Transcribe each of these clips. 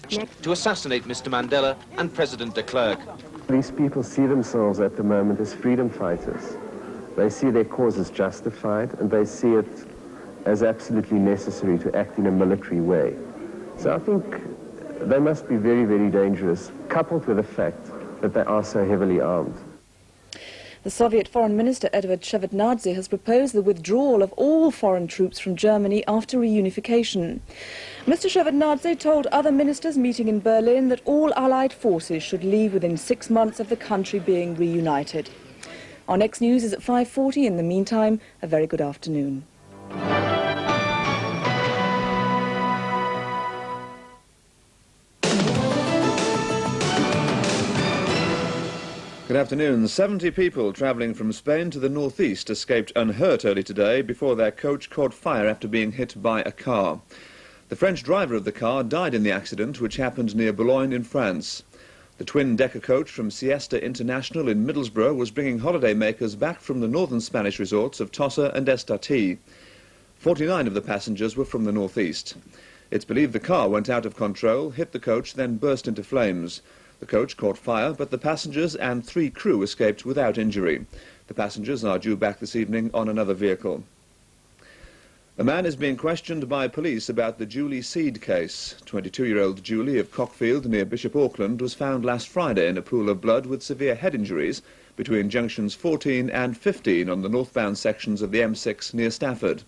to assassinate Mr. Mandela and President de Klerk. These people see themselves at the moment as freedom fighters. They see their cause as justified, and they see it as absolutely necessary to act in a military way. So I think they must be very, very dangerous, coupled with the fact that they are so heavily armed. The Soviet Foreign Minister Edward Shevardnadze has proposed the withdrawal of all foreign troops from Germany after reunification. Mr. Shevardnadze told other ministers meeting in Berlin that all Allied forces should leave within 6 months of the country being reunited. Our next news is at 5:40. In the meantime, a very good afternoon. Good afternoon. 70 people travelling from Spain to the northeast escaped unhurt early today before their coach caught fire after being hit by a car. The French driver of the car died in the accident, which happened near Boulogne in France. The twin-decker coach from Siesta International in Middlesbrough was bringing holidaymakers back from the northern Spanish resorts of Tossa and Estartí. 49 of the passengers were from the northeast. It's believed the car went out of control, hit the coach, then burst into flames. The coach caught fire, but the passengers and 3 crew escaped without injury. The passengers are due back this evening on another vehicle. A man is being questioned by police about the Julie Seed case. 22-year-old Julie of Cockfield near Bishop Auckland was found last Friday in a pool of blood with severe head injuries between junctions 14 and 15 on the northbound sections of the M6 near Stafford.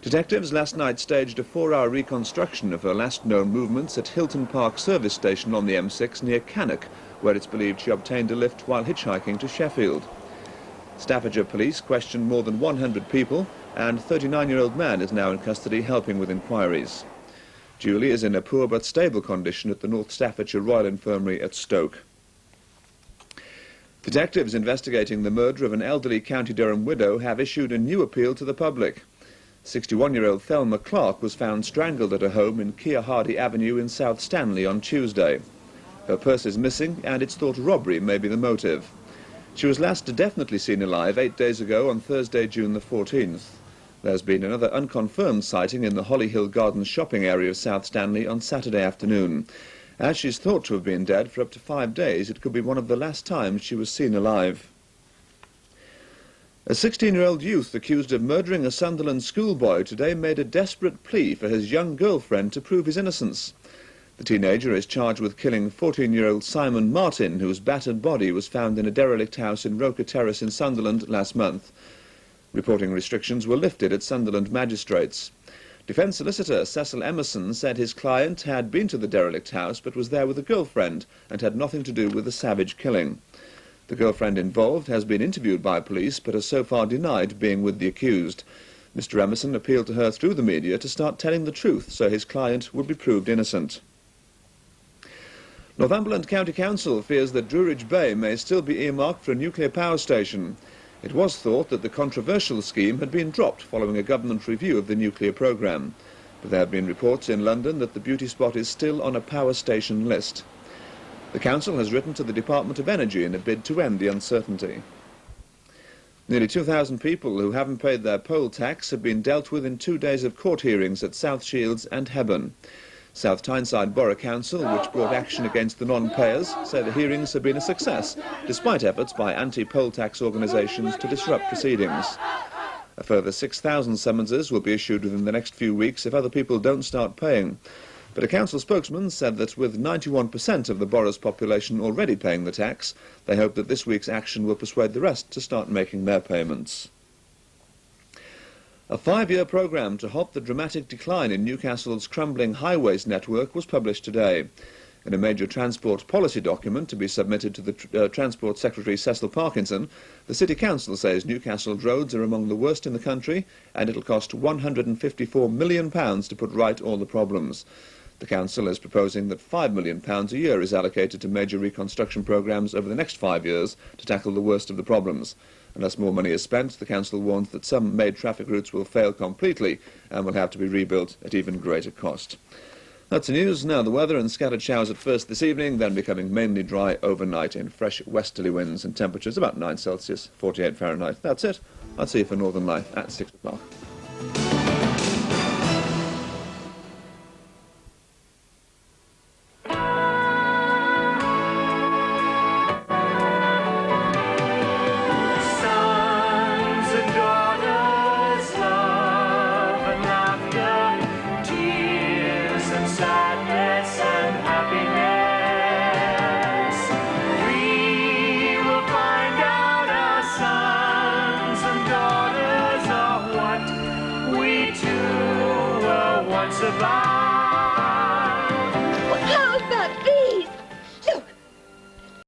Detectives last night staged a 4-hour reconstruction of her last known movements at Hilton Park service station on the M6 near Cannock, where it's believed she obtained a lift while hitchhiking to Sheffield. Staffordshire police questioned more than 100 people, and a 39-year-old man is now in custody helping with inquiries. Julie is in a poor but stable condition at the North Staffordshire Royal Infirmary at Stoke. Detectives investigating the murder of an elderly County Durham widow have issued a new appeal to the public. 61-year-old Thelma Clark was found strangled at her home in Keir Hardy Avenue in South Stanley on Tuesday. Her purse is missing, and it's thought robbery may be the motive. She was last definitely seen alive 8 days ago on Thursday, June the 14th. There's been another unconfirmed sighting in the Hollyhill Gardens shopping area of South Stanley on Saturday afternoon. As she's thought to have been dead for up to 5 days, it could be one of the last times she was seen alive. A 16-year-old youth accused of murdering a Sunderland schoolboy today made a desperate plea for his young girlfriend to prove his innocence. The teenager is charged with killing 14-year-old Simon Martin, whose battered body was found in a derelict house in Roker Terrace in Sunderland last month. Reporting restrictions were lifted at Sunderland magistrates. Defence solicitor Cecil Emerson said his client had been to the derelict house but was there with a girlfriend and had nothing to do with the savage killing. The girlfriend involved has been interviewed by police but has so far denied being with the accused. Mr. Emerson appealed to her through the media to start telling the truth so his client would be proved innocent. Northumberland County Council fears that Druridge Bay may still be earmarked for a nuclear power station. It was thought that the controversial scheme had been dropped following a government review of the nuclear programme. But there have been reports in London that the beauty spot is still on a power station list. The Council has written to the Department of Energy in a bid to end the uncertainty. Nearly 2,000 people who haven't paid their poll tax have been dealt with in 2 days of court hearings at South Shields and Hebburn. South Tyneside Borough Council, which brought action against the non-payers, say the hearings have been a success, despite efforts by anti-poll tax organisations to disrupt proceedings. A further 6,000 summonses will be issued within the next few weeks if other people don't start paying. But a council spokesman said that with 91% of the borough's population already paying the tax, they hope that this week's action will persuade the rest to start making their payments. A 5-year programme to halt the dramatic decline in Newcastle's crumbling highways network was published today. In a major transport policy document to be submitted to the Transport Secretary Cecil Parkinson, the City Council says Newcastle's roads are among the worst in the country and it'll cost £154 million to put right all the problems. The Council is proposing that £5 million a year is allocated to major reconstruction programmes over the next 5 years to tackle the worst of the problems. Unless more money is spent, the Council warns that some main traffic routes will fail completely and will have to be rebuilt at even greater cost. That's the news. Now the weather, and scattered showers at first this evening, then becoming mainly dry overnight in fresh westerly winds and temperatures about 9 Celsius, 48 Fahrenheit. That's it. I'll see you for Northern Life at 6 o'clock. fly.